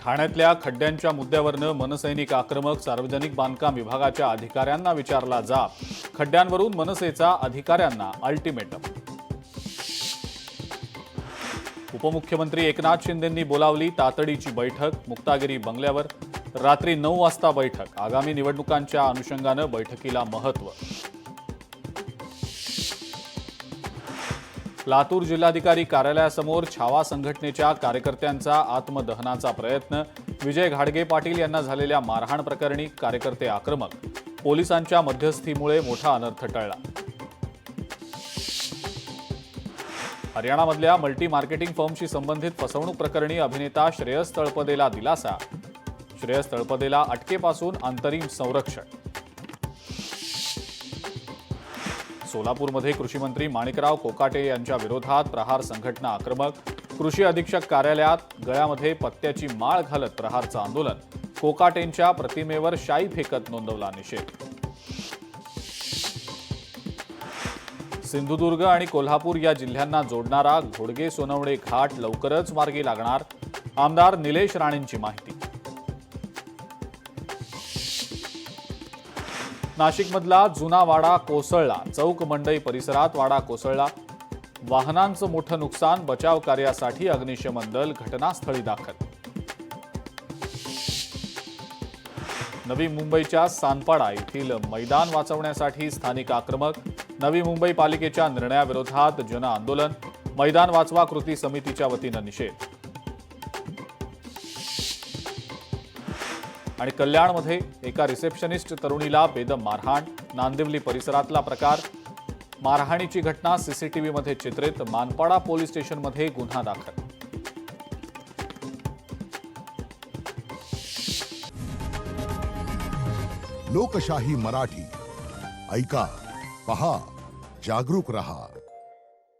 ठाण्यातल्या खड्ड्यांच्या मुद्द्यावरनं मनसैनिक आक्रमक. सार्वजनिक बांधकाम विभागाच्या अधिकाऱ्यांना विचारला जाब. खड्ड्यांवरून मनसेचा अधिकाऱ्यांना अल्टिमेटम. उपमुख्यमंत्री एकनाथ शिंदेंनी बोलावली तातडीची बैठक. मुक्तागिरी बंगल्यावर रात्री 9 वाजता बैठक. आगामी निवडणुकांच्या अनुषंगानं बैठकीला महत्त्व. लातूर जिल्हाधिकारी कार्यालयासमोर छावा संघटनेच्या कार्यकर्त्यांचा आत्मदहनाचा प्रयत्न. विजय घाडगे पाटील यांना झालेल्या मारहाण प्रकरणी कार्यकर्ते आक्रमक. पोलिसांच्या मध्यस्थीमुळे मोठा अनर्थ टळला. हरियाणामधल्या मल्टी मार्केटिंग फर्मशी संबंधित फसवणूक प्रकरणी अभिनेता श्रेयस तळपदेला दिलासा. श्रेयस तळपदेला अटकेपासून अंतरिम संरक्षण. सोलापूरमध्ये कृषी मंत्री माणिकराव कोकाटे यांच्या विरोधात प्रहार संघटना आक्रमक. कृषी अधीक्षक कार्यालयात गळ्यामध्ये पत्त्याची माळ घालत प्रहारचं आंदोलन. कोकाटेंच्या प्रतिमेवर शाई फेकत नोंदवला निषेध. सिंधुदुर्ग आणि कोल्हापूर या जिल्ह्यांना जोडणारा घोडगे सोनवणे घाट लवकरच मार्गी लागणार. आमदार निलेश राणेंची माहिती. नाशिकमधला जुना वाडा कोसळला. चौक मंडई परिसरात वाडा कोसळला. वाहनांचं मोठं नुकसान. बचाव कार्यासाठी अग्निशमन दल घटनास्थळी दाखल. नवी मुंबईच्या सानपाडा येथील मैदान वाचवण्यासाठी स्थानिक आक्रमक. नवी मुंबई पालिकेच्या निर्णयाविरोधात जन आंदोलन. मैदान वाचवा कृती समितीच्या वतीनं निषेध. आणि कल्याणमध्ये एका रिसेप्शनिस्ट तरुणीला बेदम मारहाण. नांदिवली परिसरातला प्रकार. मारहाणीची घटना सीसीटीव्हीमध्ये चित्रित. मानपाडा पोलीस स्टेशनमध्ये गुन्हा दाखल. लोकशाही मराठी ऐका, पहा, जागरूक रहा.